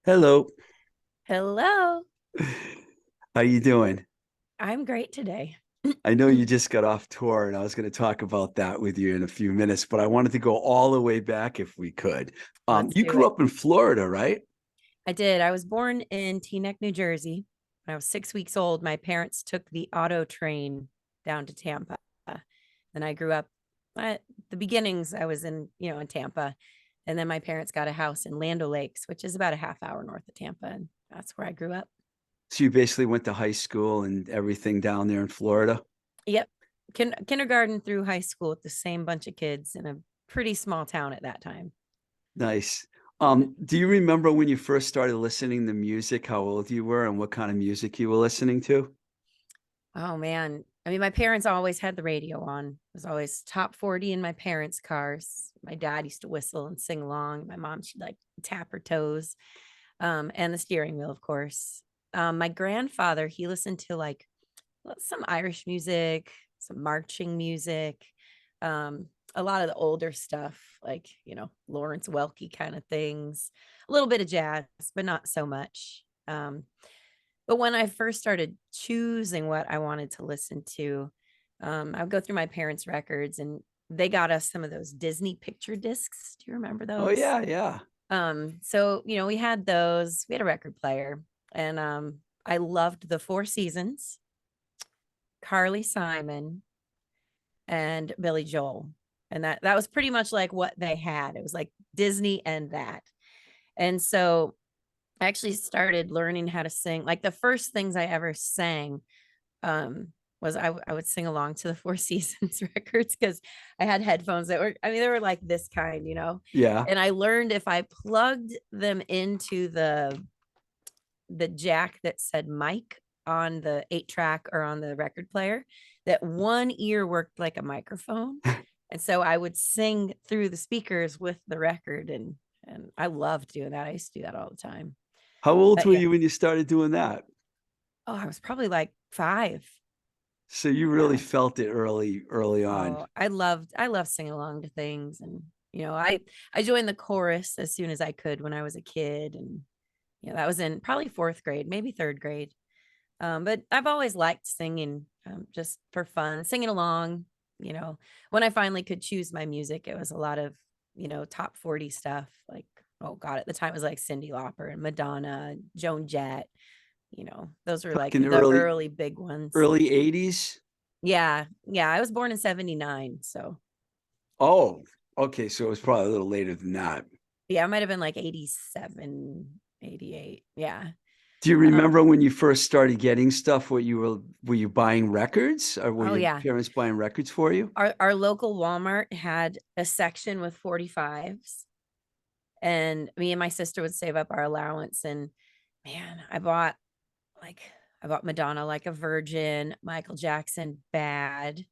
Hello. Hello. How you doing? I'm great today. I know you just got off tour and I was going to talk about that with you in a few minutes, but I wanted to go all the way back if we could. Let's You do grew it. up in Florida, right? I did. I was born in Teaneck, New Jersey. When I was 6 weeks old, my parents took the auto train down to Tampa. Then I grew up at the beginnings. I was in Tampa. And then my parents got a house in Land O'Lakes, which is about a half hour north of Tampa. And that's where I grew up. So you basically went to high school and everything down there in Florida. Yep. Kindergarten through high school with the same bunch of kids in a pretty small town at that time. Nice. Do you remember when you first started listening to music, how old you were and what kind of music you were listening to? Oh man. I mean, my parents always had the radio on. It was always top 40 in my parents' cars. My dad used to whistle and sing along. My mom, she'd like tap her toes, and the steering wheel, of course. My grandfather, he listened to like some Irish music, some marching music, a lot of the older stuff, like, Lawrence Welky kind of things, a little bit of jazz, but not so much. But when I first started choosing what I wanted to listen to, I would go through my parents' records and they got us some of those Disney picture discs. Do you remember Oh those? yeah, yeah. So we had those, we had a record player, and I loved the Four Seasons, Carly Simon, and Billy Joel. And that was pretty much like what they had. It was like Disney and that. And so I actually started learning how to sing. Like the first things I ever sang was I would sing along to the Four Seasons records because I had headphones that were, I mean, they were like this kind. Yeah. And I learned if I plugged them into the jack that said mic on the 8 track or on the record player, that one ear worked like a microphone. And so I would sing through the speakers with the record, and I loved doing that. I used to do that all the time. How old But were yeah, you when you started doing that? oh, I was probably like 5. So you really Yeah. felt it early on. Oh, I love singing along to things, and I joined the chorus as soon as I could when I was a kid, and that was in probably fourth grade, maybe third grade. But I've always liked singing, just for fun, singing along. When I finally could choose my music, it was a lot of top 40 stuff. Like, oh God, at the time it was like Cyndi Lauper and Madonna, Joan Jett. Those were like Talking the early early big ones. early 80s. Yeah, yeah. I was born in '79, so Oh, okay. So it was probably a little later than that. yeah, I might have been like 87, 88. Yeah. Do you Um, remember when you first started getting stuff? What you were you buying records, or were oh your yeah. parents buying records for you? Our local Walmart had a section with 45s, and me and my sister would save up our allowance, and man, like I bought Madonna Like a Virgin, Michael Jackson Bad,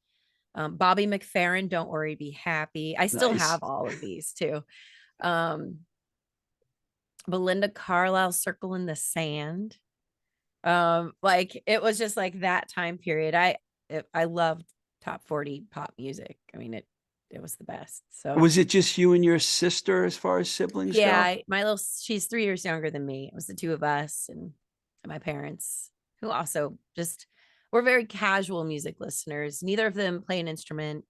Bobby McFerrin Don't Worry Be Happy. I still Nice. have all of these too. Um, Belinda Carlisle Circle in the Sand. Like it was just like that time period. I loved top 40 pop music. I mean, it was the best. So Was it just you and your sister as far as siblings yeah, go? she's 3 years younger than me. It was the two of us, and my parents, who also just were very casual music listeners. Neither of them play an instrument.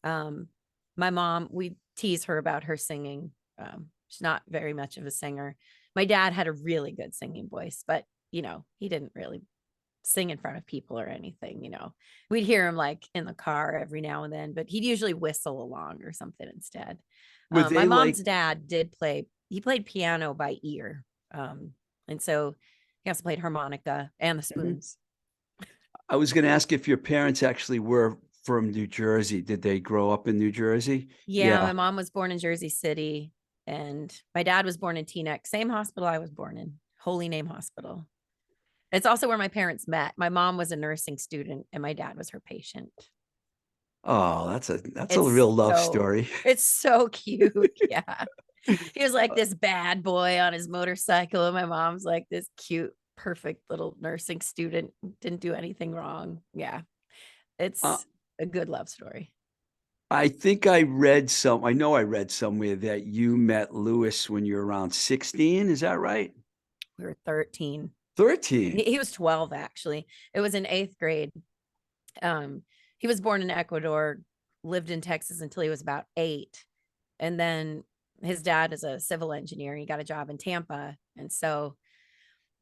Um, my mom, we tease her about her singing. She's not very much of a singer. My dad had a really good singing voice, but he didn't really sing in front of people or anything. We'd hear him like in the car every now and then, but he'd usually whistle along or something instead. Were My they mom's like, dad he played piano by ear. And so he also played harmonica and the Mhm. spoons. I was going to ask if your parents actually were from New Jersey. Did they grow up in New Jersey? Yeah, Yeah. my mom was born in Jersey City, and my dad was born in Teaneck, same hospital I was born in, Holy Name Hospital. It's also where my parents met. My mom was a nursing student, and my dad was her patient. Oh, that's a It's real love so story. it's so cute. Yeah. He was like this bad boy on his motorcycle, and my mom's like this cute, perfect little nursing student, didn't do anything wrong. Yeah. Uh, It's a good love story. I know I read somewhere that you met Lewis when you were around 16. Is that right? We were 13. 13. He was 12, actually. It was in 8th grade. Um, he was born in Ecuador, lived in Texas until he was about 8. And then his dad is a civil engineer. He got a job in Tampa. And so,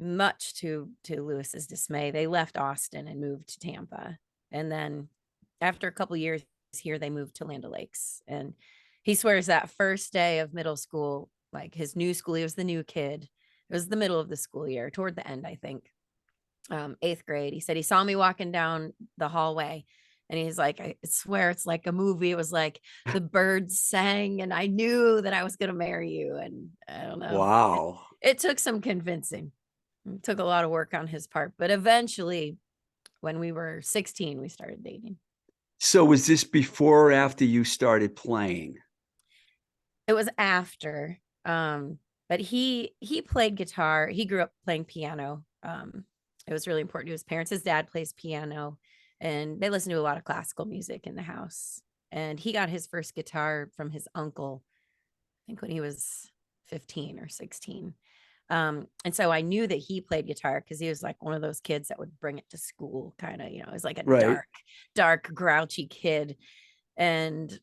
much to Lewis's dismay, they left Austin and moved to Tampa. And then after a couple years here, they moved to Land O'Lakes. And he swears that first day of middle school, like his new school, he was the new kid. It was the middle of the school year, toward the end, I think. 8th grade. He said he saw me walking down the hallway and he's like, I swear it's like a movie. It was like the birds sang and I knew that I was going to marry you. And I don't know. Wow. It took some convincing. It took a lot of work on his part, but eventually when we were 16, we started dating. So was this before or after you started playing? It was after, but he played guitar. He grew up playing piano. It was really important to his parents. His dad plays piano and they listen to a lot of classical music in the house. And he got his first guitar from his uncle, I think when he was 15 or 16. And so I knew that he played guitar because he was like one of those kids that would bring it to school, kind of, it was like a Right. dark, grouchy kid. And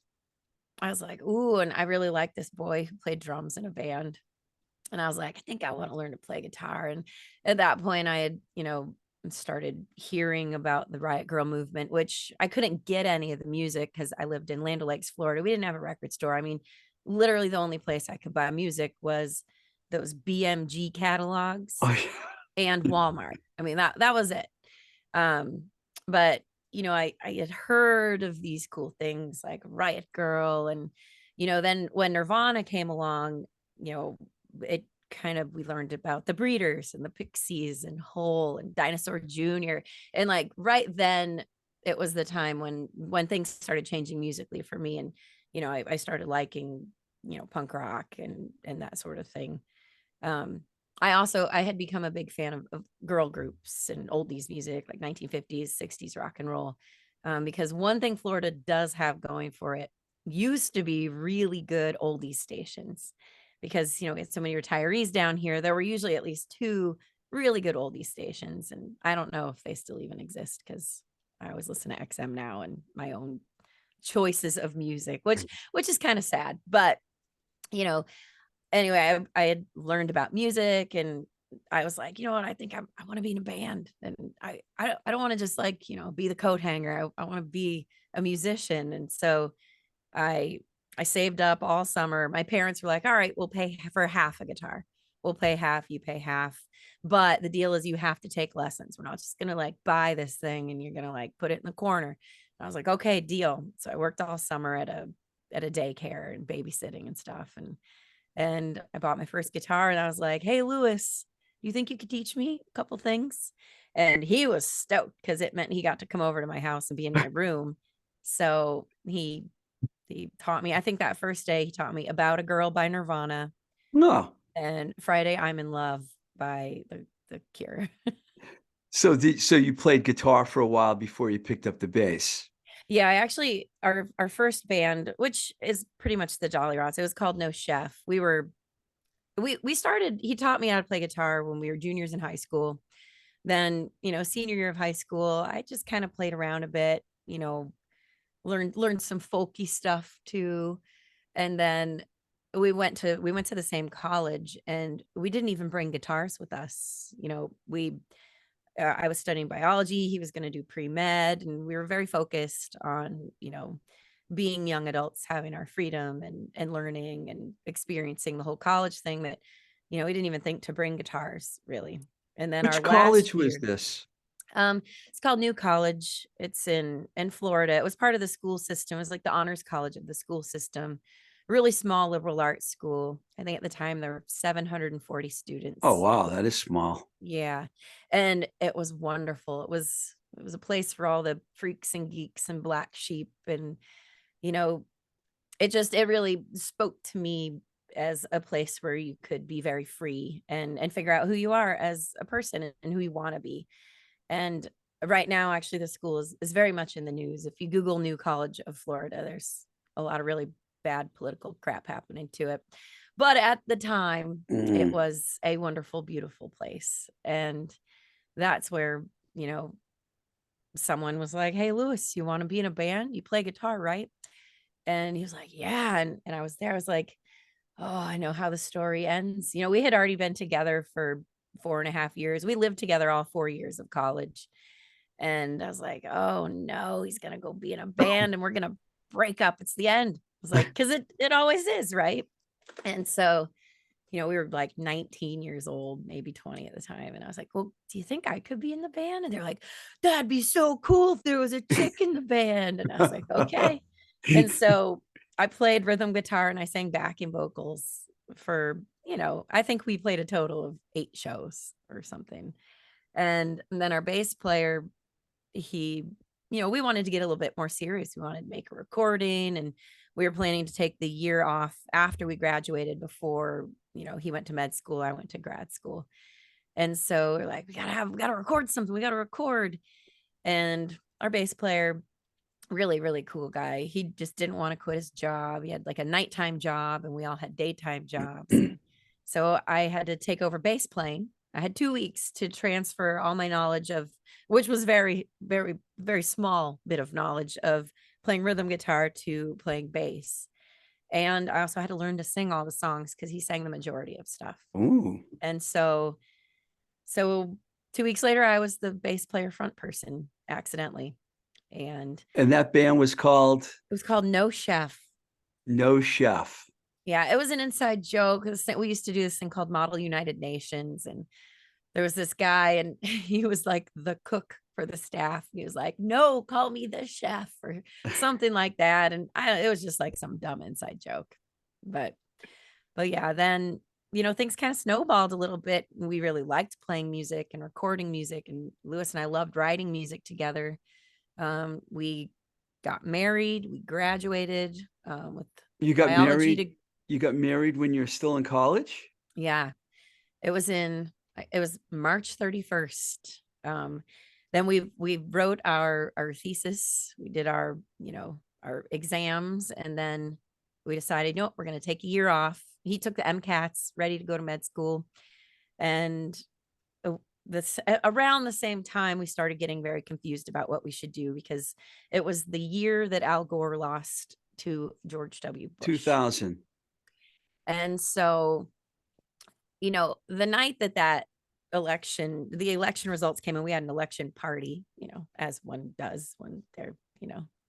I was like, ooh, and I really like this boy who played drums in a band. And I was like, I think I want to learn to play guitar. And at that point, I had, started hearing about the Riot Girl movement, which I couldn't get any of the music because I lived in Land O'Lakes, Florida. We didn't have a record store. I mean, literally the only place I could buy music was those BMG catalogs Oh, and Walmart. I mean, that was it. But I had heard of these cool things like Riot Girl, and then when Nirvana came along, it kind of we learned about the Breeders and the Pixies and Hole and Dinosaur Jr. And like right then it was the time when things started changing musically for me, and I started liking punk rock and that sort of thing. I had become a big fan of girl groups and oldies music, like 1950s, 60s rock and roll. Because one thing Florida does have going for it used to be really good oldies stations. Because, we had so many retirees down here, there were usually at least 2 really good oldies stations. And I don't know if they still even exist because I always listen to XM now and my own choices of music, which is kind of sad. But, you know, anyway, I had learned about music and I was like, you know what, I think I want to be in a band, and I don't want to just like, be the coat hanger. I want to be a musician. And so I I saved up all summer. My parents were like, all right, we'll pay for half a guitar. We'll pay half, you pay half. But the deal is you have to take lessons. We're not just gonna like buy this thing and you're gonna like put it in the corner. And I was like, okay, deal. So I worked all summer at a daycare and babysitting and stuff. And I bought my first guitar and I was like, hey, Lewis, you think you could teach me a couple things? And he was stoked because it meant he got to come over to my house and be in my room. So he taught me, I think that first day he taught me About a Girl by Nirvana no. and Friday I'm in Love by the Cure. So you played guitar for a while before you picked up the bass. Yeah, I actually our first band, which is pretty much the Dollyrots, it was called No Chef. We started, he taught me how to play guitar when we were juniors in high school. Then, senior year of high school, I just kind of played around a bit, learned some folky stuff too. And then we went to the same college and we didn't even bring guitars with us. We I was studying biology, he was going to do pre-med, and we were very focused on, being young adults, having our freedom and learning and experiencing the whole college thing that, we didn't even think to bring guitars really. And then our Which last college was year, this? it's called New College. It's in Florida. It was part of the school system. It was like the honors college of the school system. Really small liberal arts school. I think at the time there were 740 Oh, students. wow, that is small. Yeah. And it was wonderful. It was a place for all the freaks and geeks and black sheep. And, you know, it really spoke to me as a place where you could be very free and figure out who you are as a person and who you want to be. And right now, actually, the school is very much in the news. If you Google New College of Florida, there's a lot of really bad political crap happening to it. But at the time, it Mm. was a wonderful, beautiful place. And that's where, you know, someone was like, "Hey, Lewis, you want to be in a band? You play guitar, right?" And he was like, "Yeah." And I was there. I was like, "Oh, I know how the story ends." You know, we had already been together for 4.5 years. We lived together all 4 years of college. And I was like, "Oh no, he's gonna go be in a band and we're gonna break up. It's the end." I was like, because it always is, right? And so, we were like 19 years old, maybe 20 at the time. And I was like, "Well, do you think I could be in the band?" And they're like, "That'd be so cool if there was a chick in the band." And I was like, "Okay." And so I played rhythm guitar and I sang backing vocals for, I think we played a total of 8 shows or something. And then our bass player, he, we wanted to get a little bit more serious. We wanted to make a recording, and we were planning to take the year off after we graduated before, he went to med school, I went to grad school. And so we're like, we gotta record something. We gotta record. And our bass player, really, really cool guy. He just didn't want to quit his job. He had like a nighttime job and we all had daytime jobs. And so I had to take over bass playing. I had 2 weeks to transfer all my knowledge of, which was very, very, very small bit of knowledge of playing rhythm guitar to playing bass. And I also had to learn to sing all the songs because he sang the majority of stuff. Ooh. And so 2 weeks later, I was the bass player front person accidentally. And And that band was called it was called No Chef. No Chef. Yeah, it was an inside joke. We used to do this thing called Model United Nations, and there was this guy, and he was like the cook for the staff. He was like, "No, call me the chef," or something like that. And it was just like some dumb inside joke. But but yeah, then things kind of snowballed a little bit. And we really liked playing music and recording music, and Lewis and I loved writing music together. We got married, we graduated with You got biology married. to You got married when you're still in college? yeah, it was March 31st. Then we wrote our thesis, we did our exams, and then we decided, no, we're going to take a year off. He took the MCATs, ready to go to med school. And this around the same time, we started getting very confused about what we should do, because it was the year that Al Gore lost to George W. Bush. 2000. And so, the night that the election results came in, we had an election party, as one does when they're,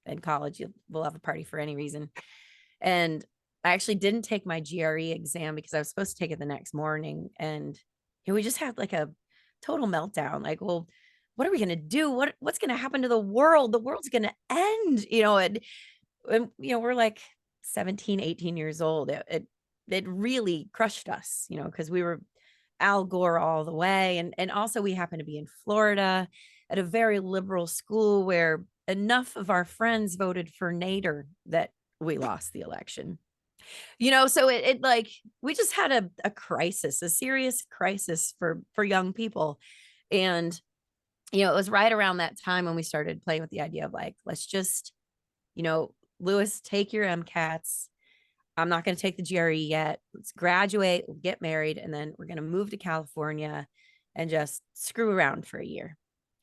in college. We'll have a party for any reason. And I actually didn't take my GRE exam because I was supposed to take it the next morning. And we just had like a total meltdown. Like, well, what are we going to do? What's going to happen to the world? The world's going to end, and we're like 17, 18 years old. It really crushed us, because we were Al Gore all the way. And also we happened to be in Florida at a very liberal school where enough of our friends voted for Nader that we lost the election. So it like we just had a crisis, a serious crisis for young people. And it was right around that time when we started playing with the idea of like, let's just, Lewis, take your MCATs. I'm not going to take the GRE yet. Let's graduate, we'll get married, and then we're going to move to California and just screw around for a year.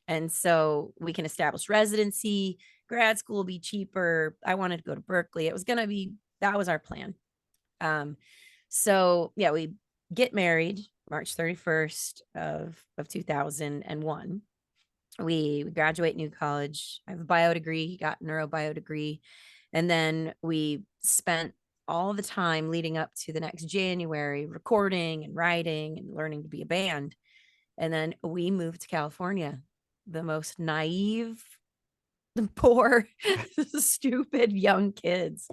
And so we can establish residency, grad school will be cheaper. I wanted to go to Berkeley. That was our plan. So yeah, we get married March 31st of 2001. We graduate new college. I have a bio degree, he got a neurobio degree. And then we spent all the time leading up to the next January recording and writing and learning to be a band. And then we moved to California, the most naive, poor, stupid young kids.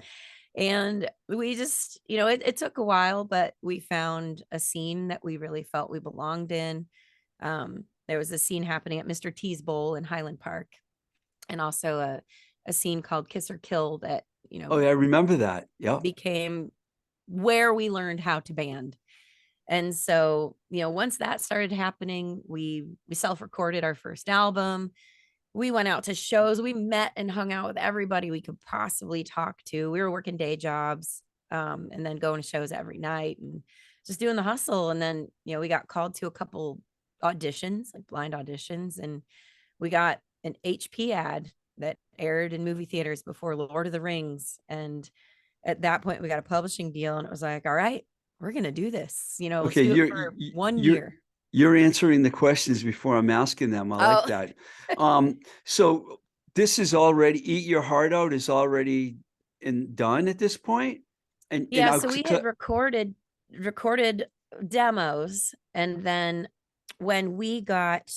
And we just, it took a while, but we found a scene that we really felt we belonged in. There was a scene happening at Mr. T's Bowl in Highland Park, and also a scene called Kiss or Kill that, Oh, yeah, I remember that. Yep. became where we learned how to band. And so, once that started happening, we self-recorded our first album. We went out to shows. We met and hung out with everybody we could possibly talk to. We were working day jobs. and then going to shows every night and just doing the hustle. And then, we got called to a couple auditions, like blind auditions, and we got an HP ad that aired in movie theaters before Lord of the Rings. And at that point, we got a publishing deal, and it was like, all right, we're going to do this. Let's Okay, do it for 1 year. you're answering the questions before I'm asking them. I like that. So this is already Eat Your Heart Out is already done at this point? And Yeah, so we had recorded demos, and then when we got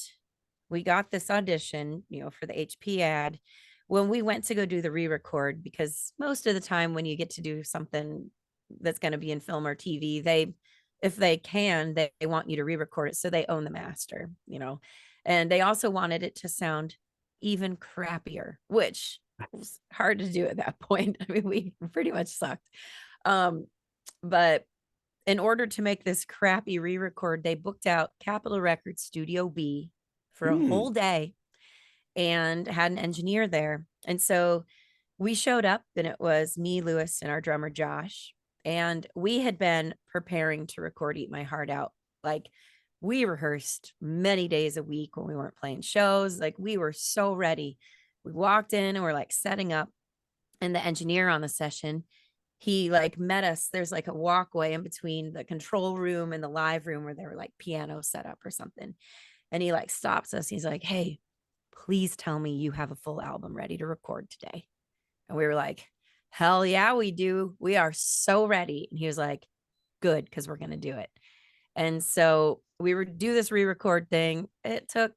this audition, for the HP ad, when we went to go do the re-record, because most of the time when you get to do something that's going to be in film or TV, if they can, they want you to re-record it so they own the master, and they also wanted it to sound even crappier, which was hard to do at that point. I mean, we pretty much sucked. But in order to make this crappy re-record, they booked out Capitol Records Studio B for a whole day and had an engineer there. And so we showed up, and it was me, Luis, and our drummer, Josh. And we had been preparing to record Eat My Heart Out. Like, we rehearsed many days a week when we weren't playing shows. Like, we were so ready. We walked in and we're like setting up, and the engineer on the session, he like met us. There's like a walkway in between the control room and the live room where there were like pianos set up or something. And he like stops us. He's like, hey, please tell me you have a full album ready to record today. And we were like, hell yeah, we do. We are so ready. And he was like, good, because we're going to do it. And so we would do this re-record thing. It took,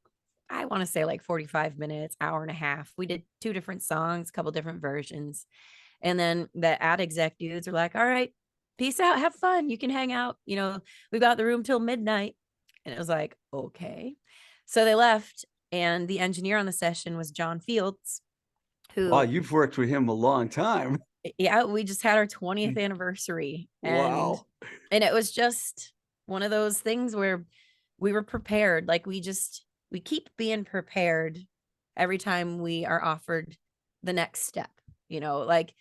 I want to say, like 45 minutes, hour and a half. We did 2 different songs, a couple different versions. And then the ad exec dudes are like, all right, peace out, have fun. You can hang out. We've got the room till midnight. And it was like, okay. So they left. And the engineer on the session was John Fields, who, wow, you've worked with him a long time. Yeah, we just had our 20th anniversary. Wow. And it was just one of those things where we were prepared. Like, we keep being prepared every time we are offered the next step. Like,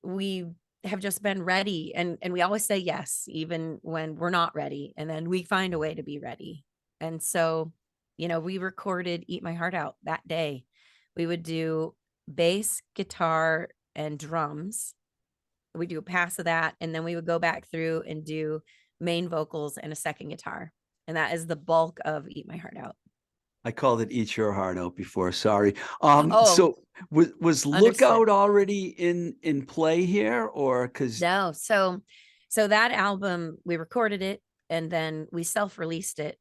we have just been ready, and we always say yes, even when we're not ready. And then we find a way to be ready. And so, we recorded Eat My Heart Out that day. We would do bass, guitar, and drums. We do a pass of that, and then we would go back through and do main vocals and a second guitar. And that is the bulk of Eat My Heart Out. I called it Eat Your Heart Out before. Sorry. So was Lookout already in play here, or because no? So that album, we recorded it and then we self-released it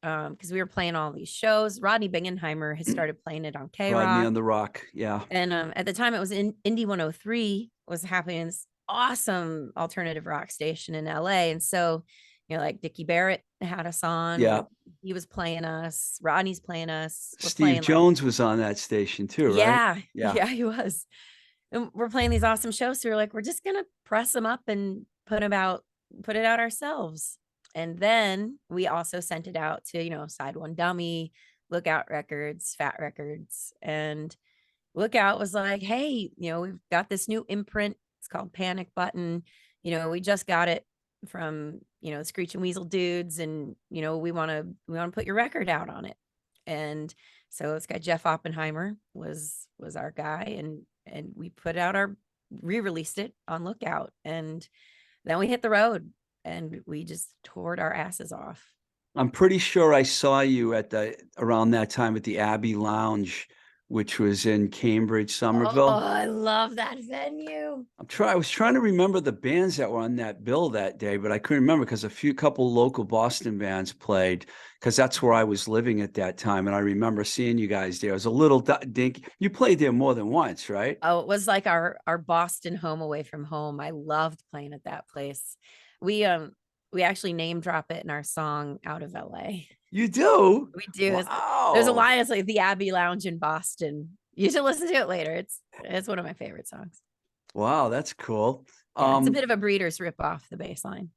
because we were playing all these shows. Rodney Bingenheimer has started playing it on K-Rock. Rodney on the Rock, yeah. And at the time, it was in Indie 103 was happening, this awesome alternative rock station in LA. And so, like Dickie Barrett had us on. Yeah. He was playing us. Rodney's playing us. Steve Jones was on that station too, right? Yeah, he was. And we're playing these awesome shows. So we're like, we're just going to press them up and put it out ourselves. And then we also sent it out to, Side One Dummy, Lookout Records, Fat Records. And Lookout was like, hey, we've got this new imprint. It's called Panic Button. We just got it from, Screeching Weasel dudes. And, we want to put your record out on it. And so this guy, Jeff Oppenheimer, was our guy. And we put out re-released it on Lookout. And then we hit the road and we just toured our asses off. I'm pretty sure I saw you around that time at the Abbey Lounge, which was in Cambridge, Somerville. Oh, I love that venue. I was trying to remember the bands that were on that bill that day, but I couldn't remember because a couple local Boston bands played, because that's where I was living at that time. And I remember seeing you guys there. It was a little dinky. You played there more than once, right? Oh, it was like our Boston home away from home. I loved playing at that place. We actually name drop it in our song Out of LA. You do? We do. Wow. There's a line, it's like the Abbey Lounge in Boston. You should listen to it later. It's one of my favorite songs. Wow, that's cool. Yeah, it's a bit of a Breeders rip off the bass line.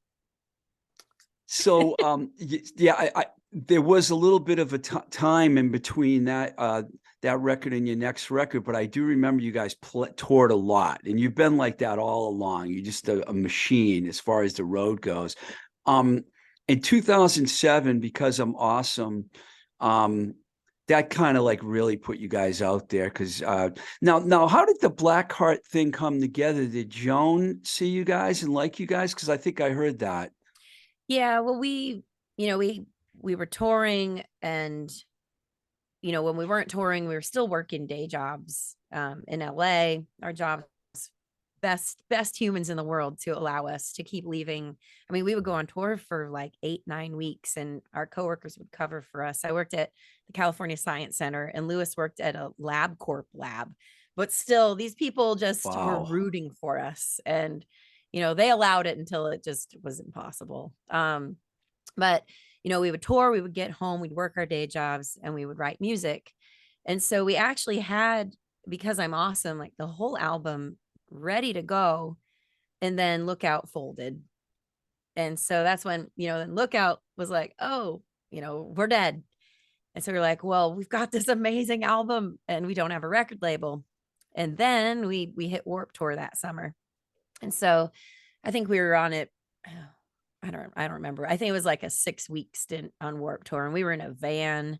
So, yeah, there was a little bit of a time in between that record and your next record, but I do remember you guys toured a lot, and you've been like that all along. You're just a machine as far as the road goes. Um, in 2007, Because I'm Awesome, um, that kind of like really put you guys out there. Because now, how did the Blackheart thing come together? Did Joan see you guys and like you guys? Because I think I heard that. Yeah, well, you know, we were touring, and when we weren't touring, we were still working day jobs in LA. Our jobs, best humans in the world to allow us to keep leaving. I mean, we would go on tour for like 8-9 weeks, and our coworkers would cover for us. I worked at the California Science Center, and Lewis worked at a LabCorp lab. But still, these people just were Wow. rooting for us, and they allowed it until it just was impossible. But we would tour, we would get home, we'd work our day jobs, and we would write music. And so we actually had Because I'm Awesome, like the whole album ready to go, and then Lookout folded. And so that's when, then Lookout was like, oh, we're dead. And so we're like, well, we've got this amazing album and we don't have a record label. And then we hit Warp Tour that summer. And so I think we were on it. I don't remember. I think it was like a 6-week stint on Warp Tour, and we were in a van.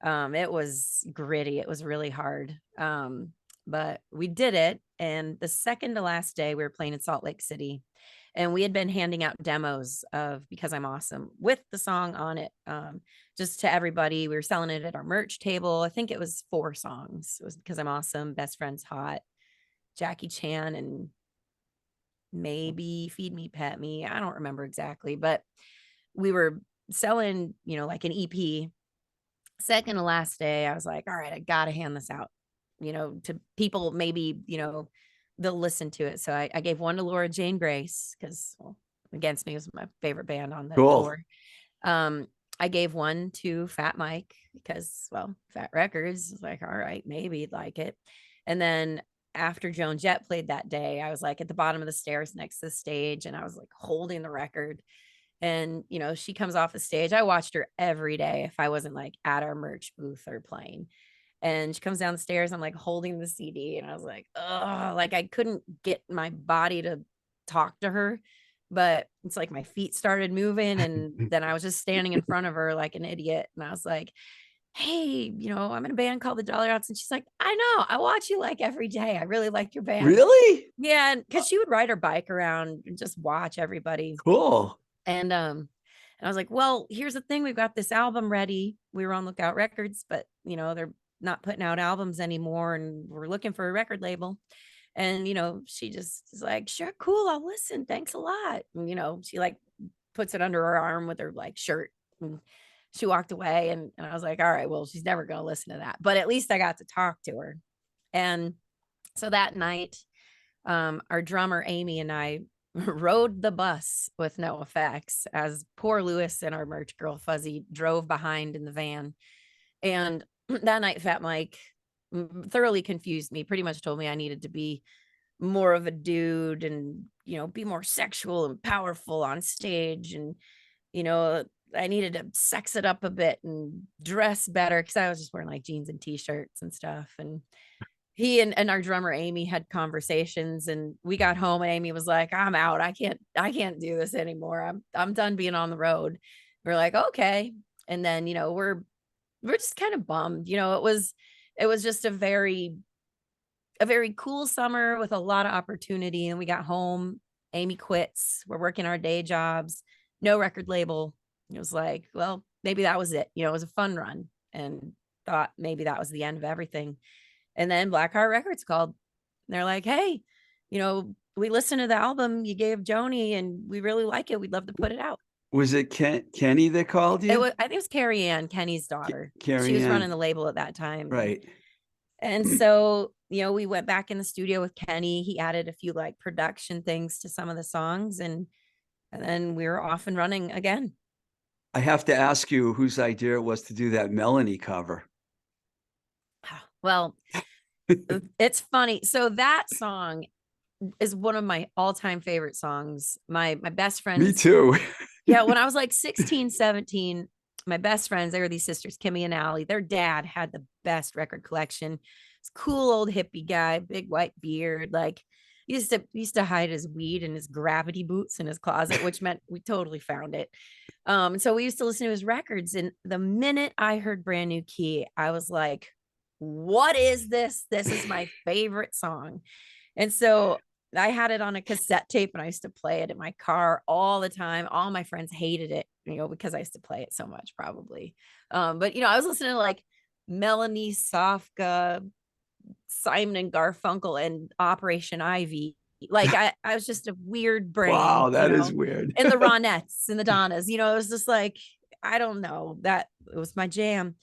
It was gritty. It was really hard. But we did it. And the second to last day, we were playing in Salt Lake City, and we had been handing out demos of Because I'm Awesome with the song on it, just to everybody. We were selling it at our merch table. I think it was 4 songs. It was Because I'm Awesome, Best Friends Hot, Jackie Chan, and maybe Feed Me, Pet Me. I don't remember exactly, but we were selling, like an EP. Second to last day, I was like, all right, I got to hand this out, to people. Maybe, they'll listen to it. So I gave one to Laura Jane Grace, because Against Me was my favorite band on the Cool. tour. I gave one to Fat Mike because, well, Fat Records was like, all right, maybe he'd like it. And then after Joan Jett played that day, I was like at the bottom of the stairs next to the stage, and I was like holding the record. And, she comes off the stage. I watched her every day if I wasn't like at our merch booth or playing. And she comes down the stairs. I'm like holding the CD, and I was like, oh, like I couldn't get my body to talk to her, but it's like my feet started moving. And then I was just standing in front of her like an idiot. And I was like, hey, I'm in a band called the Dollyrots. And she's like, I know, I watch you like every day. I really like your band. Really? Yeah. Because she would ride her bike around and just watch everybody. Cool. And I was like, well, here's the thing. We've got this album ready. We were on Lookout Records, but they're not putting out albums anymore, and we're looking for a record label. And she just is like, sure, cool, I'll listen. Thanks a lot. And she like puts it under her arm with her like shirt, and she walked away. And I was like, all right, well, she's never gonna listen to that. But at least I got to talk to her. And so that night, our drummer Amy and I rode the bus with No Effects as poor Lewis and our merch girl Fuzzy drove behind in the van. And that night, Fat Mike thoroughly confused me, pretty much told me I needed to be more of a dude and, be more sexual and powerful on stage. And, I needed to sex it up a bit and dress better, because I was just wearing like jeans and t-shirts and stuff. And he and our drummer Amy had conversations, and we got home and Amy was like, I'm out. I can't do this anymore. I'm done being on the road. We're like, okay. And then, we're just kind of bummed. It was just a very cool summer with a lot of opportunity. And we got home, Amy quits. We're working our day jobs, no record label. It was like, well, maybe that was it. It was a fun run, and thought maybe that was the end of everything. And then Blackheart Records called. They're like, hey, we listened to the album you gave Joni, and we really like it. We'd love to put it out. Was it Kenny that called you? I think it was Carrie Ann, Kenny's daughter. Carrie She was Ann. running the label at that time. Right. And so, we went back in the studio with Kenny. He added a few like production things to some of the songs, and then we were off and running again. I have to ask you whose idea it was to do that Melanie cover. Well, it's funny. So that song is one of my all-time favorite songs. My best friend. Me too. Yeah, when I was like 16, 17, my best friends, they were these sisters, Kimmy and Allie. Their dad had the best record collection. This cool old hippie guy, big white beard. Like he used to hide his weed in his gravity boots in his closet, which meant we totally found it. And so we used to listen to his records. And the minute I heard Brand New Key, I was like, what is this? This is my favorite song. And so I had it on a cassette tape and I used to play it in my car all the time. All my friends hated it, because I used to play it so much, probably. But I was listening to like Melanie Safka, Simon and Garfunkel, and Operation Ivy. Like I was just a weird brain, Wow, that is weird. and the Ronettes and the Donnas. It was just like, I don't know, that it was my jam.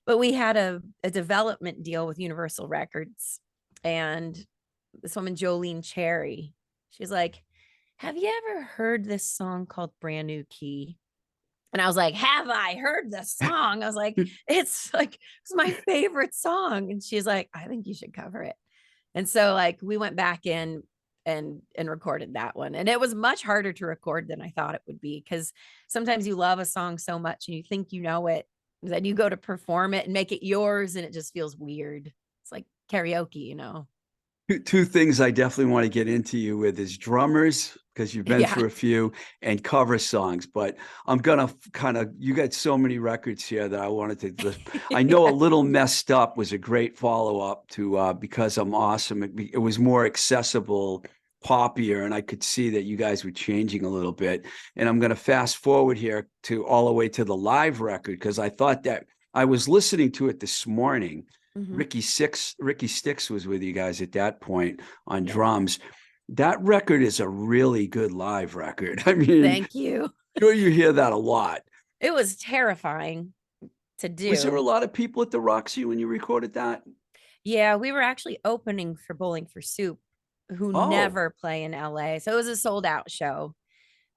But we had a development deal with Universal Records, and this woman, Jolene Cherry, she's like, have you ever heard this song called Brand New Key? And I was like, have I heard this song? I was like, it's my favorite song. And she's like, I think you should cover it. And so like we went back in and recorded that one. And it was much harder to record than I thought it would be, because sometimes you love a song so much and you think you know it, then you go to perform it and make it yours and it just feels weird. It's like karaoke. Two things I definitely want to get into you with is drummers, because you've been Yeah. through a few, and cover songs. But I'm gonna you got so many records here that I wanted to. I know A Little Messed Up was a great follow up to Because I'm Awesome. It was more accessible, poppier, and I could see that you guys were changing a little bit. And I'm gonna fast forward here to all the way to the live record, because I thought that I was listening to it this morning. Mhm. Ricky Sticks was with you guys at that point on Yeah. drums. That record is a really good live record. I mean, Thank you. sure you hear that a lot. It was terrifying to Was there a do. lot of people at the Roxy when you recorded that? Yeah, we were actually opening for Bowling for Soup, who Oh, never play in LA. So it was a sold out show.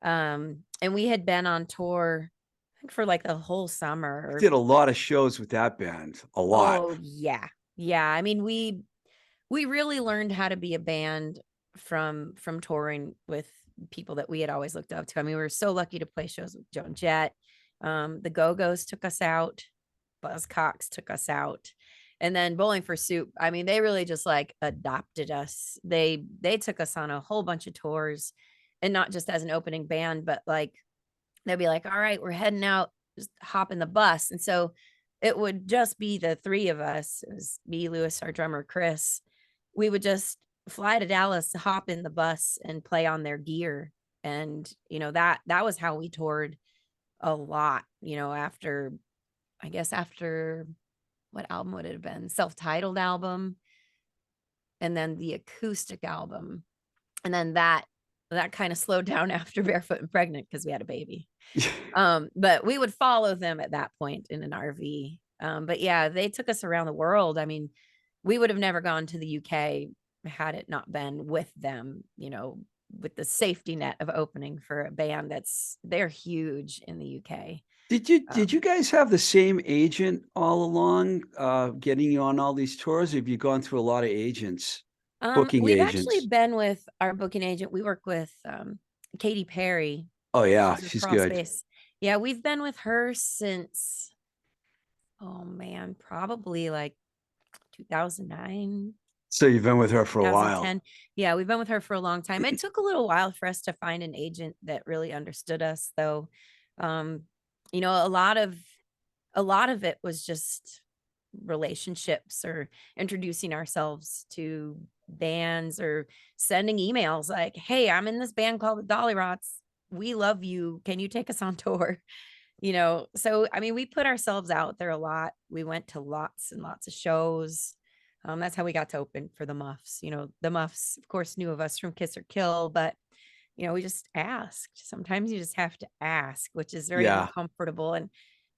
And we had been on tour, I think, for like the whole you summer. did a lot of shows with that band. A lot. Oh yeah. Yeah. I mean, we really learned how to be a band from touring with people that we had always looked up to. I mean, we were so lucky to play shows with Joan Jett. The Go-Go's took us out, Buzzcocks took us out. And then Bowling for Soup, I mean, they really just like adopted us. They took us on a whole bunch of tours, and not just as an opening band, but like they'd be like, all right, we're heading out, just hop in the bus. And so it would just be the three of us. It was me, Lewis, our drummer, Chris. We would just fly to Dallas, hop in the bus, and play on their gear. And that was how we toured a lot. After, I guess, after what album would it have been? Self-titled album, and then the acoustic album, and then that kind of slowed down after Barefoot and Pregnant because we had a baby. But we would follow them at that point in an RV. But yeah, they took us around the world. I mean, we would have never gone to the UK had it not been with them, with the safety net of opening for a band they're huge in the UK. Did you guys have the same agent all along, getting you on all these tours? Or have you gone through a lot of agents, booking We've actually agents? been with our booking agent. We work with Katy Perry. Oh yeah, She's with she's Crawl good. Space. Yeah, we've been with her since, oh man, probably like 2009, So you've been with her for a while. 2010. Yeah, we've been with her for a long time. It took a little while for us to find an agent that really understood us, though. Um, a lot of it was just relationships, or introducing ourselves to bands, or sending emails like, hey, I'm in this band called the Dollyrots. We love you. Can you take us on tour? So I mean, we put ourselves out there a lot. We went to lots and lots of shows. That's how we got to open for the Muffs. The Muffs, of course, knew of us from Kiss or Kill, but we just asked. Sometimes you just have to ask, which is very Yeah. uncomfortable. And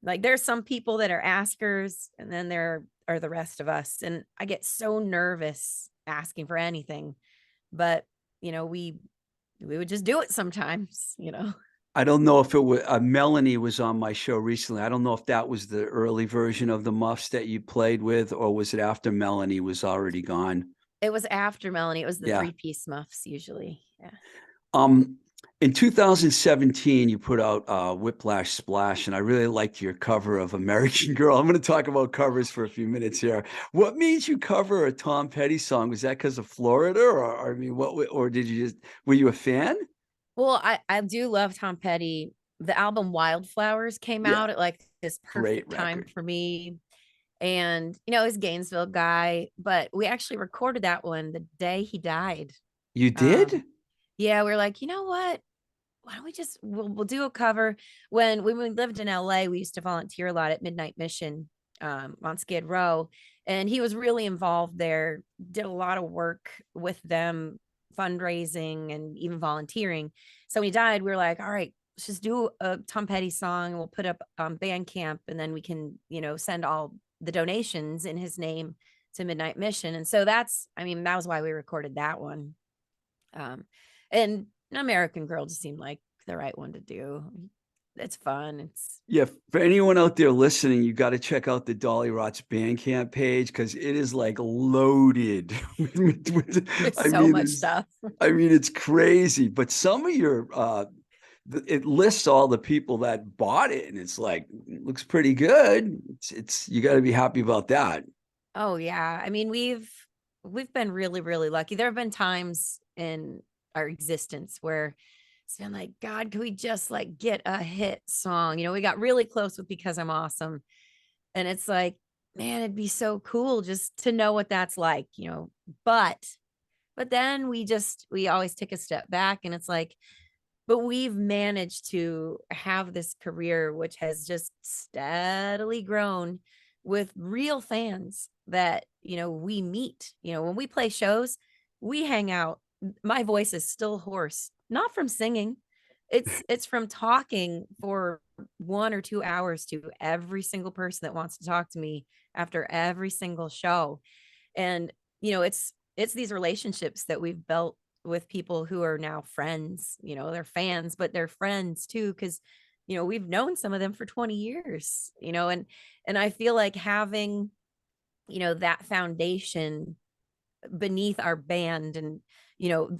like, there's some people that are askers, and then there are the rest of us. And I get so nervous asking for anything, but we would just do it sometimes. I don't know if it was Melanie was on my show recently. I don't know if that was the early version of the Muffs that you played with, or was it after Melanie was already gone? It was after Melanie. It was the Yeah. three-piece Muffs usually. Yeah. Um, In 2017, you put out Whiplash Splash, and I really liked your cover of American Girl. I'm going to talk about covers for a few minutes here. What made you cover a Tom Petty song? Was that because of Florida, or I mean, or did you just were you a fan? Well, I do love Tom Petty. The album Wildflowers came Yeah, out at like this great perfect time record. for me. And, he's a Gainesville guy, but we actually recorded that one the day he died. You Um, did? yeah, we are like, you know what? Why don't we just we'll do a cover. When we lived in LA, we used to volunteer a lot at Midnight Mission on Skid Row, and he was really involved there, did a lot of work with them, fundraising and even volunteering. So when he died, we were like, all right, let's just do a Tom Petty song and we'll put up Bandcamp, and then we can, send all the donations in his name to Midnight Mission. And so that was why we recorded that one. And an American Girl just seemed like the right one to do. It's fun. It's Yeah, for anyone out there listening, you got to check out the Dollyrots Bandcamp page because it is like loaded. there's I so mean, much stuff. I mean, it's crazy. But some of your it lists all the people that bought it, and it's like it looks pretty good. It's you got to be happy about that. Oh yeah. I mean, we've been really, really lucky. There have been times in our existence where it's been like, God, could we just like get a hit song? We got really close with Because I'm Awesome. And it's like, man, it'd be so cool just to know what that's like. But then we always take a step back, and it's like, but we've managed to have this career which has just steadily grown with real fans that we meet. When we play shows, we hang out. My voice is still hoarse, not from singing. It's from talking for 1 or 2 hours to every single person that wants to talk to me after every single show. And it's these relationships that we've built with people who are now friends. They're fans, but they're friends too, because we've known some of them for 20 years. And I feel like having that foundation beneath our band, and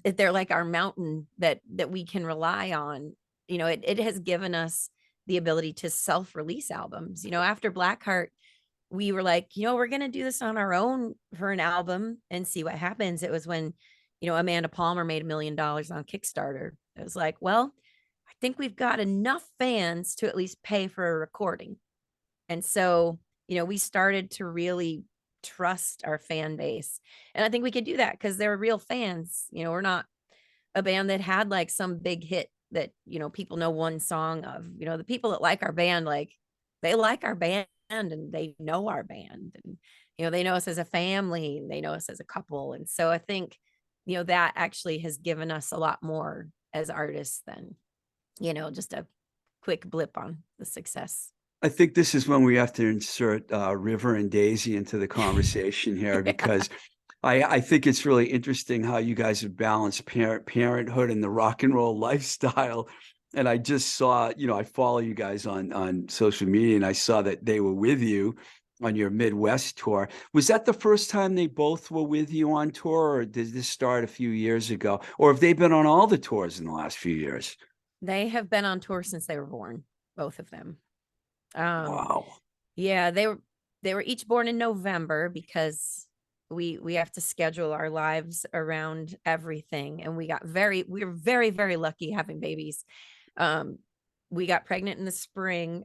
they're like our mountain that we can rely on. It has given us the ability to self-release albums. After Blackheart, we were like, we're going to do this on our own for an album and see what happens. It was when, Amanda Palmer made $1 million on Kickstarter. It was like, well, I think we've got enough fans to at least pay for a recording. And so, we started to really trust our fan base. And I think we could do that because they're real fans. We're not a band that had like some big hit that, people know one song of. The people that like our band, like they like our band and they know our band, and they know us as a family, they know us as a couple. And so I think that actually has given us a lot more as artists than just a quick blip on the success. I think this is when we have to insert River and Daisy into the conversation here Yeah. because I think it's really interesting how you guys have balanced parenthood and the rock and roll lifestyle. And I just saw, I follow you guys on social media, and I saw that they were with you on your Midwest tour. Was that the first time they both were with you on tour, or did this start a few years ago? Or have they been on all the tours in the last few years? They have been on tour since they were born, both of them. um Wow. yeah, they were each born in November because we have to schedule our lives around everything, and we were very, very lucky having babies. um we got pregnant in the spring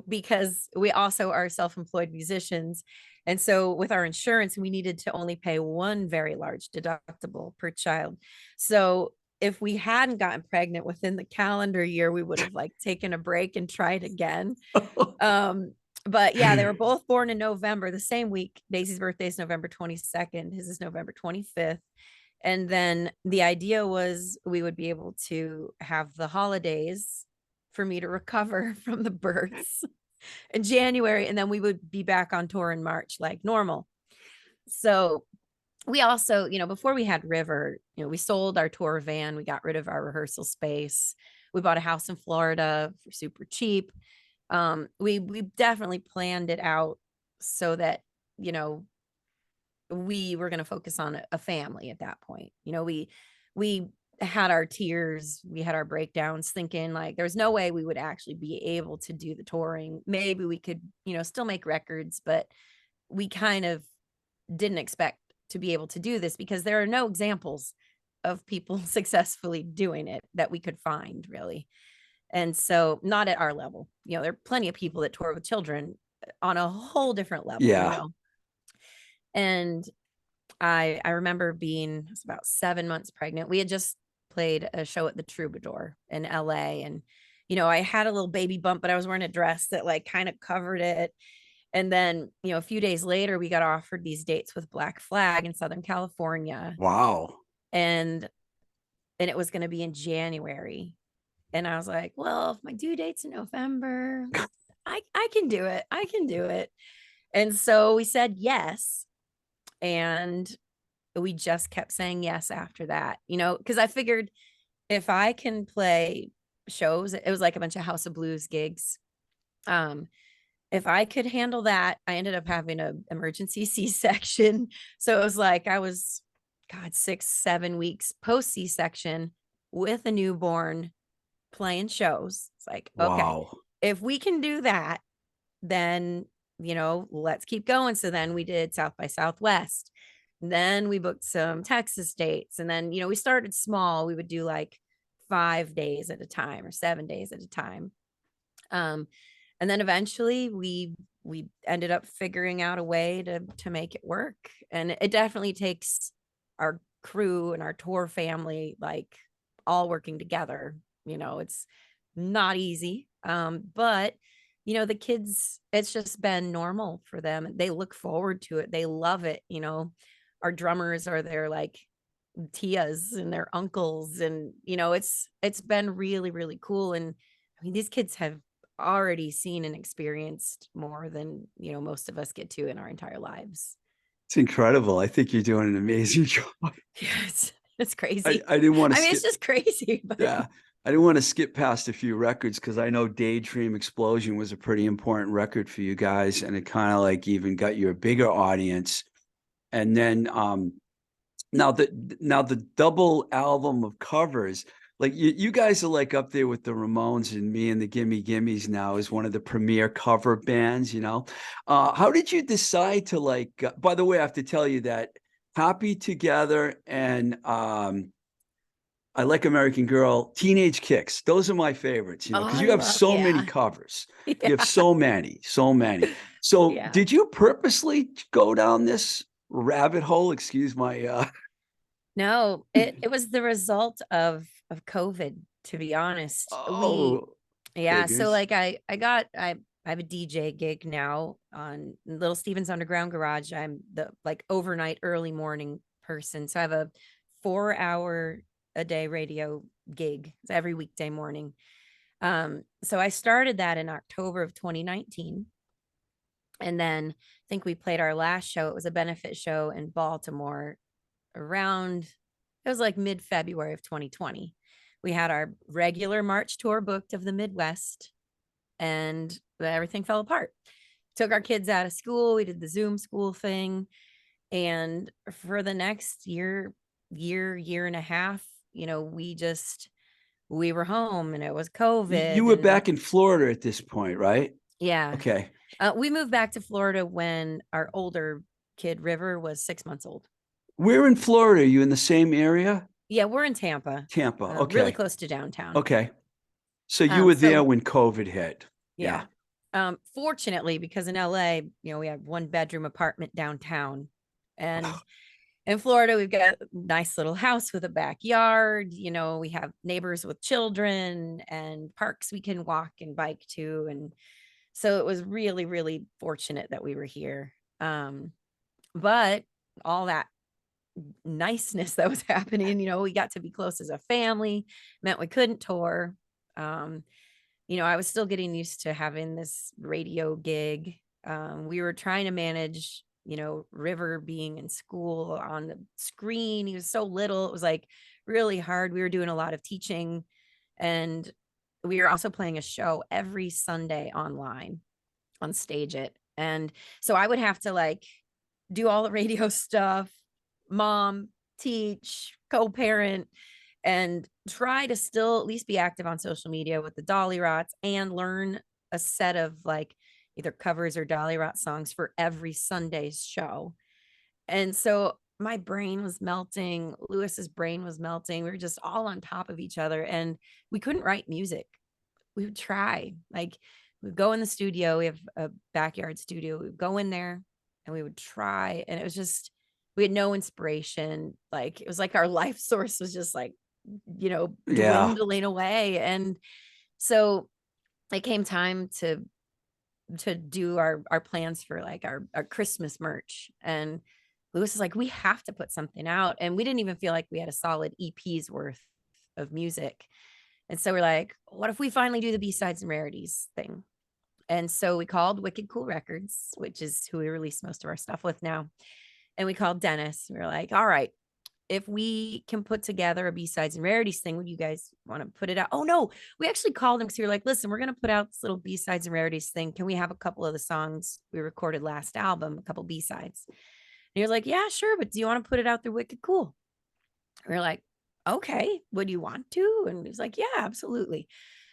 because we also are self-employed musicians, and so with our insurance we needed to only pay one very large deductible per child. So if we hadn't gotten pregnant within the calendar year, we would have like taken a break and tried again. um but yeah, they were both born in November, the same week. Daisy's birthday is November 22nd. His is November 25th. And then the idea was we would be able to have the holidays for me to recover from the births in January. And then we would be back on tour in March like normal. So we also, before we had River, we sold our tour van, we got rid of our rehearsal space. We bought a house in Florida for super cheap. We definitely planned it out so that you know we were going to focus on a family at that point. We had our tears, we had our breakdowns, thinking like there's no way we would actually be able to do the touring. Maybe we could, still make records, but we kind of didn't expect to be able to do this because there are no examples of people successfully doing it that we could find, really. And so, not at our level. There are plenty of people that tour with children on a whole different level. Yeah. And I remember I was about 7 months pregnant. We had just played a show at the Troubadour in LA. And, I had a little baby bump, but I was wearing a dress that like kind of covered it. And then, a few days later, we got offered these dates with Black Flag in Southern California. Wow. And it was going to be in January. And I was like, well, if my due date's in November, I can do it. I can do it. And so we said yes. And we just kept saying yes after that, because I figured if I can play shows, it was like a bunch of House of Blues gigs. If I could handle that, I ended up having an emergency C-section. So it was like I was, God, 6, 7 weeks post C-section with a newborn playing shows. It's like, okay, Wow. if we can do that, then, let's keep going. So then we did South by Southwest. Then we booked some Texas dates. And then, we started small. We would do like 5 days at a time or 7 days at a time. And then eventually we ended up figuring out a way to make it work. And it definitely takes our crew and our tour family, like all working together. It's not easy. But the kids, it's just been normal for them. They look forward to it. They love it. Our drummers are their like tias and their uncles. And, it's been really, really cool. And I mean, these kids have already seen and experienced more than, most of us get to in our entire lives. It's incredible. I think you're doing an amazing job. Yeah, it's crazy. I didn't want to I mean, skip. it's just crazy. But Yeah. I didn't want to skip past a few records because I know Daydream Explosion was a pretty important record for you guys, and it kind of like even got you a bigger audience. And then now the double album of covers, like you guys are like up there with the Ramones and me and the Gimme Gimmes now as one of the premier cover bands, How did you decide to like, by the way, I have to tell you that Happy Together and I Like American Girl, Teenage Kicks. Those are my favorites, oh, because I you have love, so many yeah. covers. You Yeah. have so many, so many. So Yeah. did you purposely go down this rabbit hole? Excuse my No, it was the result of COVID, to be honest. oh, Yeah, so figures. like I have a DJ gig now on Little Steven's Underground Garage. I'm the like overnight early morning person. So I have a 4 hour a day radio gig. It's every weekday morning. So I started that in October of 2019. And then I think we played our last show. It was a benefit show in Baltimore around, it was like mid-February of 2020. We had our regular March tour booked of the Midwest, and everything fell apart. Took our kids out of school. We did the Zoom school thing. And for the next year and a half, we were home, and it was You COVID. were And back in Florida at this point, right? yeah, Okay. we moved back to Florida when our older kid, River, was 6 months old. Where in Florida? Are you in the same area? Yeah, we're in Tampa. Tampa. Really Okay. close to downtown. Okay. So you were there So when COVID hit. yeah. Yeah. Fortunately, because in LA, we have 1 bedroom apartment downtown. And in Florida, we've got a nice little house with a backyard. We have neighbors with children and parks we can walk and bike to. And so it was really, really fortunate that we were here. But all that niceness that was happening, we got to be close as a family, meant we couldn't tour. I was still getting used to having this radio gig. We were trying to manage, River being in school on the screen. He was so little. It was like really hard. We were doing a lot of teaching, and we were also playing a show every Sunday online on Stage It. And so I would have to like do all the radio stuff, mom, teach, co-parent. and try to still at least be active on social media with the Dollyrots and learn a set of like either covers or Dollyrot songs for every Sunday's show. And so my brain was melting, Lewis's brain was melting. We were just all on top of each other and we couldn't write music. We would try, like, we'd go in the studio. We have a backyard studio. We'd go in there and we would try. And it was just, we had no inspiration. Like, it was like our life source was just like, Yeah. dwindling away. And so it came time to do our plans for like our Christmas merch. And Lewis is like, we have to put something out. And we didn't even feel like we had a solid EP's worth of music. And so we're like, what if we finally do the B-sides and rarities thing? And so we called Wicked Cool Records, which is who we release most of our stuff with now. And we called Dennis. We were like, all right, if we can put together a B-sides and rarities thing, would you guys want to put it out? Oh no, we actually called him because we were like, listen, we're going to put out this little B-sides and rarities thing. Can we have a couple of the songs we recorded last album, a couple B-sides? And he was like, yeah, sure. But do you want to put it out through Wicked Cool? We are like, okay, would you want to? And he's like, yeah, absolutely.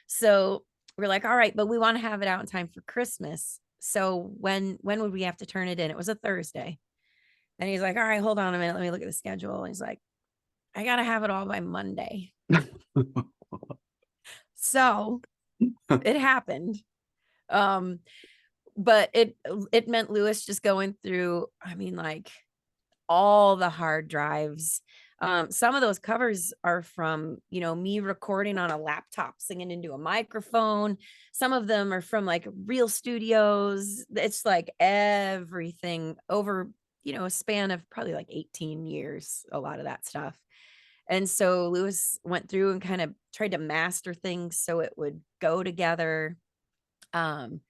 So we're like, all right, but we want to have it out in time for Christmas. So when would we have to turn it in? It was a Thursday. And he's like, all right, hold on a minute. Let me look at the schedule. And he's like, I got to have it all by Monday. So it happened. But it meant Lewis just going through, I mean, like all the hard drives. Some of those covers are from, me recording on a laptop, singing into a microphone. Some of them are from like real studios. It's like everything over, a span of probably like 18 years, a lot of that stuff. And so Lewis went through and kind of tried to master things so it would go together. And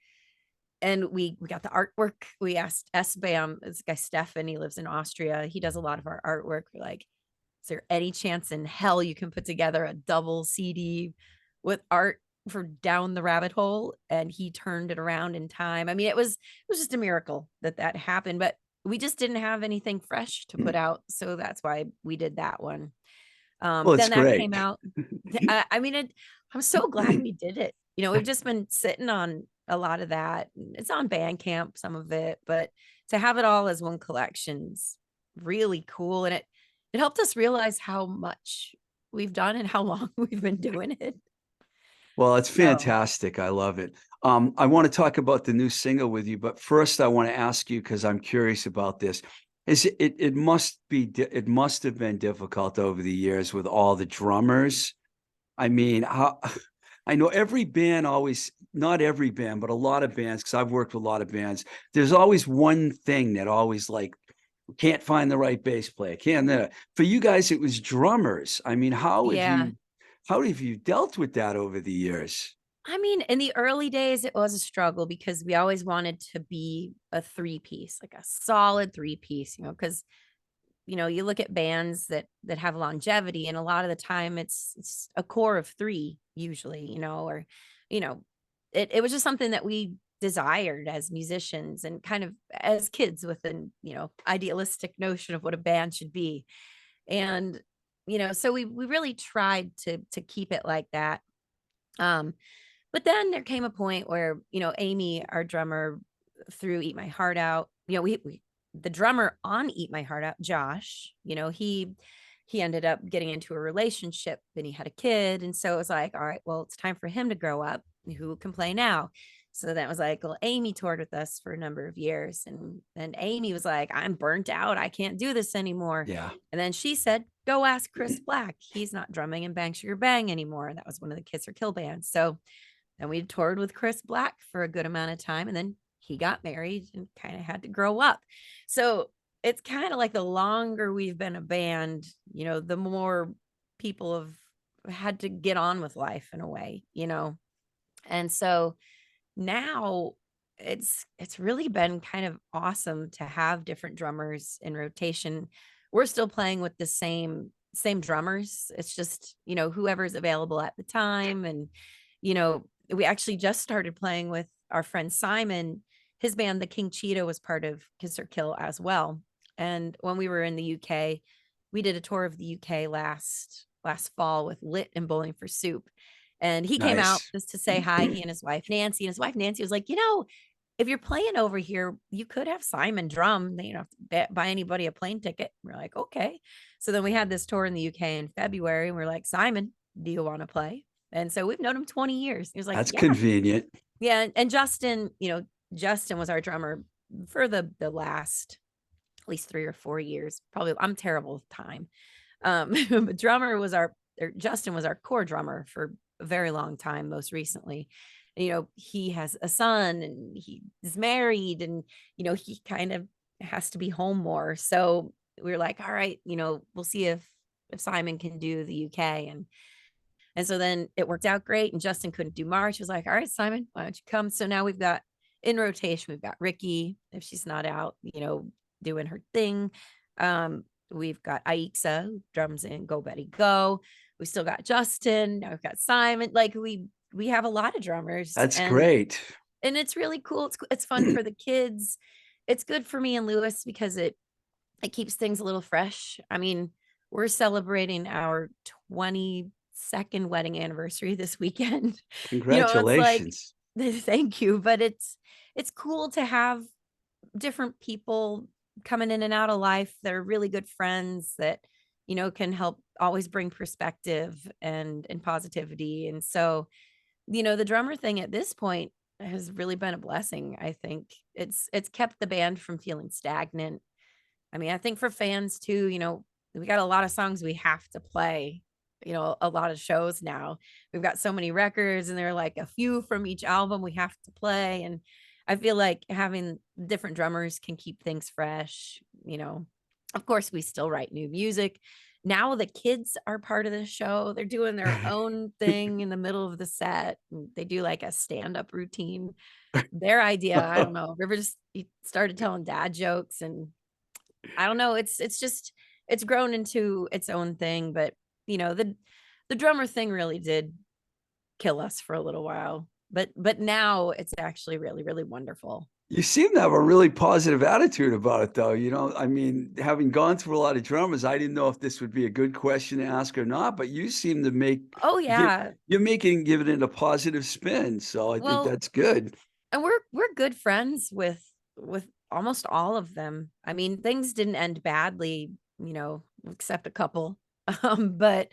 we got the artwork. We asked SBAM, this guy Stefan, he lives in Austria. He does a lot of our artwork. We're like, is there any chance in hell you can put together a double CD with art for Down the Rabbit Hole? And he turned it around in time. I mean, it was just a miracle that happened, but we just didn't have anything fresh to put out. So that's why we did that one. Well, it's Then that great. came out. I mean, I'm so glad we did it. We've just been sitting on a lot of that. It's on Bandcamp, some of it, but to have it all as one collection's really cool. And it helped us realize how much we've done and how long we've been doing it. Well, it's So fantastic. I love it. I want to talk about the new single with you, but first I want to ask you because I'm curious about this. It must have been difficult over the years with all the drummers. I mean, how I know every band always, not every band, but a lot of bands, because I've worked with a lot of bands, there's always one thing that always like can't find the right bass player. For you guys, it was drummers. I mean, yeah. how have you dealt with that over the years? I mean, in the early days, it was a struggle because we always wanted to be a three-piece, like a solid three-piece, because you look at bands that have longevity, and a lot of the time it's a core of three usually, or you know it was just something that we desired as musicians and kind of as kids with an idealistic notion of what a band should be. And so we really tried to keep it like that. But then there came a point where Amy, our drummer, through Eat My Heart Out, we the drummer on Eat My Heart Out, Josh, he ended up getting into a relationship and he had a kid. And so it was like, all right, well, it's time for him to grow up. Who can play now? So that was like, well, Amy toured with us for a number of years. And then Amy was like, I'm burnt out. I can't do this anymore. Yeah. And then she said, go ask Chris Black. He's not drumming in Bang Sugar Bang anymore. That was one of the Kiss or Kill bands. So then we toured with Chris Black for a good amount of time. And then he got married and kind of had to grow up. So it's kind of like the longer we've been a band, the more people have had to get on with life in a way, And so now it's really been kind of awesome to have different drummers in rotation. We're still playing with the same drummers. It's just, whoever's available at the time. And, we actually just started playing with our friend Simon. His band, the King Cheetah, was part of Kiss or Kill as well. And when we were in the UK, we did a tour of the UK last last fall with Lit and Bowling for Soup. And he came out Nice. just to say hi, he and his wife Nancy. And his wife Nancy was like, if you're playing over here, you could have Simon drum. You don't have to buy anybody a plane ticket. We're like, okay. So then we had this tour in the UK in February, and we're like, Simon, do you want to play? And so we've known him 20 years. He was like, That's yeah. convenient. Yeah. And Justin, Justin was our drummer for the last at least 3 or 4 years. Probably I'm terrible with time. But Justin was our core drummer for a very long time, most recently. He has a son and he is married, and he kind of has to be home more. So we were like, all right, we'll see if Simon can do the UK. And so then it worked out great. And Justin couldn't do March. He was like, all right, Simon, why don't you come? So now we've got in rotation, we've got Ricky, if she's not out, doing her thing. We've got Aixa, who drums in Go Betty Go. We still got Justin. Now we've got Simon. Like we have a lot of drummers, That's and great. it's really cool. It's fun for the kids. It's good for me and Lewis because it keeps things a little fresh. I mean, we're celebrating our 22nd wedding anniversary this weekend. It's like, Congratulations. thank you, but it's cool to have different people coming in and out of life that are really good friends that can help always bring perspective and positivity. And so the drummer thing at this point has really been a blessing. I think it's kept the band from feeling stagnant. I mean, I think for fans too, we got a lot of songs we have to play, a lot of shows now. We've got so many records, and there are like a few from each album we have to play. And I feel like having different drummers can keep things fresh. Of course, we still write new music. Now the kids are part of the show. They're doing their own thing in the middle of the set. They do like a stand-up routine. Their idea, I don't know. River just started telling dad jokes, and I don't know. It's grown into its own thing. But the drummer thing really did kill us for a little while. But now it's actually really, really wonderful. You seem to have a really positive attitude about it, though. I mean, having gone through a lot of drummers, I didn't know if this would be a good question to ask or not, but you seem to Oh yeah. giving it a positive spin. So I think Well, that's good. and we're good friends with almost all of them. I mean, things didn't end badly, except a couple. But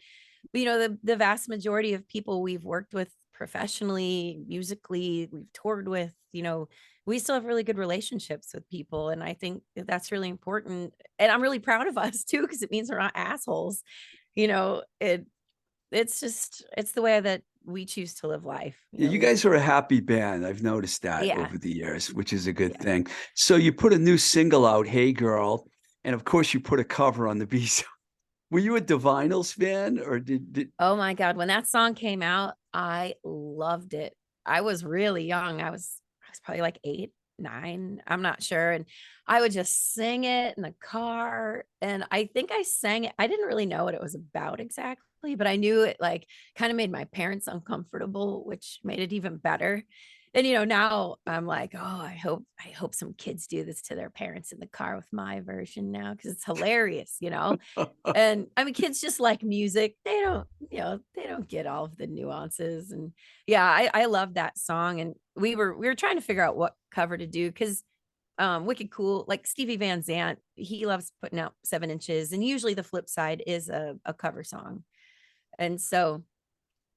the vast majority of people we've worked with professionally, musically, we've toured with, we still have really good relationships with people. And I think that's really important. And I'm really proud of us too, because it means we're not assholes. It's the way that we choose to live life. Yeah, you guys are a happy band. I've noticed that Yeah. over the years, which is a good Yeah. thing. So you put a new single out, Hey Girl, and of course you put a cover on the B side. Were you a Divinals fan, or did Oh my God. When that song came out, I loved it. I was really young. I was probably like 8, 9. I'm not sure. And I would just sing it in the car. And I think I sang it. I didn't really know what it was about exactly, but I knew it like kind of made my parents uncomfortable, which made it even better. And now I'm like, oh, I hope some kids do this to their parents in the car with my version now, because it's hilarious. And I mean, kids just like music. They don't get all of the nuances. And yeah, I love that song. And we were trying to figure out what cover to do, because Wicked Cool, like Stevie Van Zandt, he loves putting out 7 inches. And usually the flip side is a cover song. And so,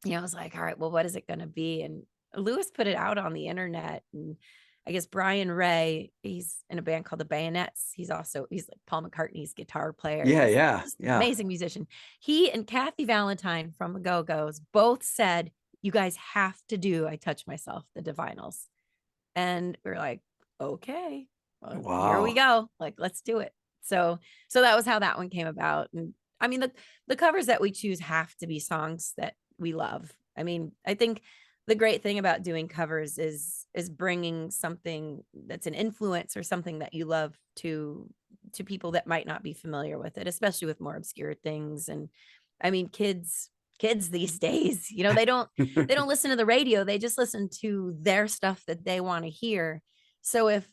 I was like, all right, well, what is it gonna be? And Lewis put it out on the internet. And I guess Brian Ray, he's in a band called the Bayonets. He's like Paul McCartney's guitar player. Yeah, He's yeah, just an yeah. amazing musician. He and Kathy Valentine from the Go-Go's both said, you guys have to do I Touch Myself, the Divinals. And we're like, okay, well, here we Wow. go. Like, let's do it. So that was how that one came about. And I mean, the covers that we choose have to be songs that we love. I mean, I think the great thing about doing covers is bringing something that's an influence or something that you love to people that might not be familiar with it, especially with more obscure things. And I mean, kids these days, they don't listen to the radio. They just listen to their stuff that they want to hear. So if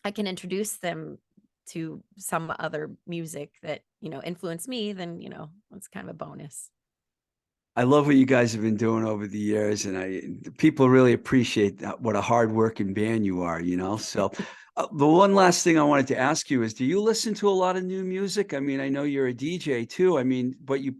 I can introduce them to some other music that influenced me, then it's kind of a bonus. I love what you guys have been doing over the years, and people really appreciate what a hardworking band you are, you know. So, the one last thing I wanted to ask you is, do you listen to a lot of new music? I mean, I know you're a DJ too. I mean, but you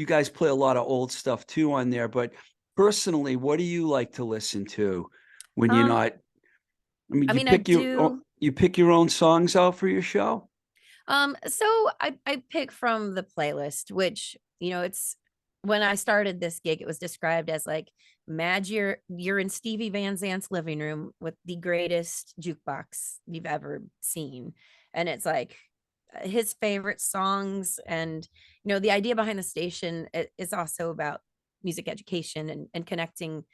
guys play a lot of old stuff too on there. But personally, what do you like to listen to when you're Um, not? I mean, I mean, I do. you pick your own songs out for your show? So I pick from the playlist, which, it's when I started this gig, it was described as like, Mad, you're in Stevie Van Zant's living room with the greatest jukebox you've ever seen. And it's like his favorite songs. And, the idea behind the station is also about music education and connecting,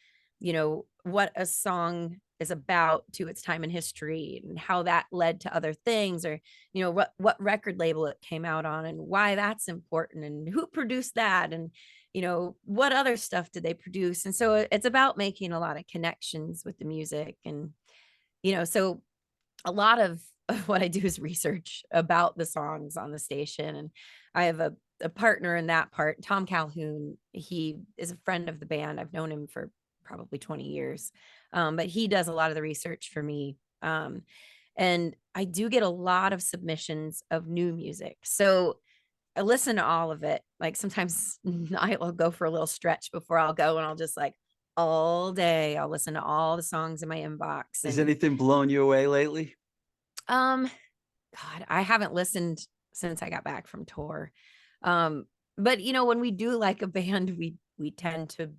what a song is about to its time in history and how that led to other things, or what record label it came out on and why that's important and who produced that, and what other stuff did they produce. And so it's about making a lot of connections with the music. And so a lot of what I do is research about the songs on the station. And I have a partner in that part, Tom Calhoun. He is a friend of the band. I've known him for probably 20 years. But he does a lot of the research for me. And I do get a lot of submissions of new music. So I listen to all of it. Like sometimes I will go for a little stretch before I'll go, and I'll just like all day, I'll listen to all the songs in my inbox. Has And anything blown you away lately? um, God, I haven't listened since I got back from tour. Um, but when we do like a band, we tend to,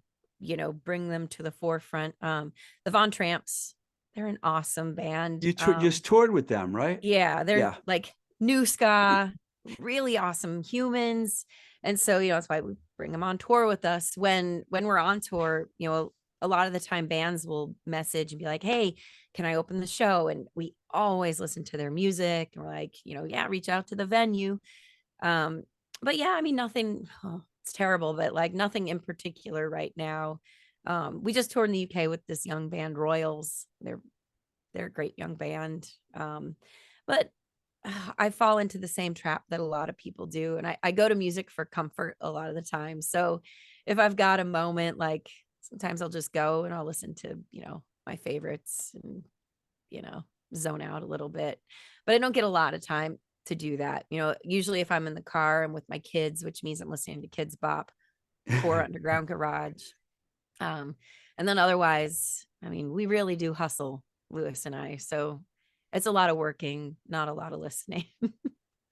bring them to the forefront. The Von Tramps, they're an awesome band. You just toured with them, right? Yeah, they're Yeah. like new ska, really awesome humans. And so, that's why we bring them on tour with us. When we're on tour, a lot of the time bands will message and be like, "Hey, can I open the show?" And we always listen to their music. And we're like, yeah, reach out to the venue. Um, but yeah, I mean, nothing, it's terrible, but like nothing in particular right now. We just toured in the UK with this young band, Royals. They're a great young band. But I fall into the same trap that a lot of people do. And I go to music for comfort a lot of the time. So if I've got a moment, like sometimes I'll just go and I'll listen to, my favorites and, you know, zone out a little bit. But I don't get a lot of time to do that. Usually if I'm in the car, I'm with my kids, which means I'm listening to Kids Bop or Underground Garage. Um, and then otherwise, I mean, we really do hustle, Lewis and I. So it's a lot of working, not a lot of listening.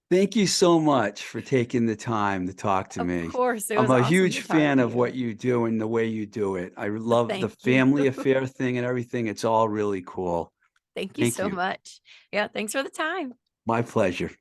Thank you so much for taking the time to talk to Of me. course, it I'm was a awesome huge to talk fan to of what you. you do and the way you do it. I love the Thank you. family affair thing and everything. It's all really cool. Thank you Thank so you. much. Yeah, thanks for the time. My pleasure.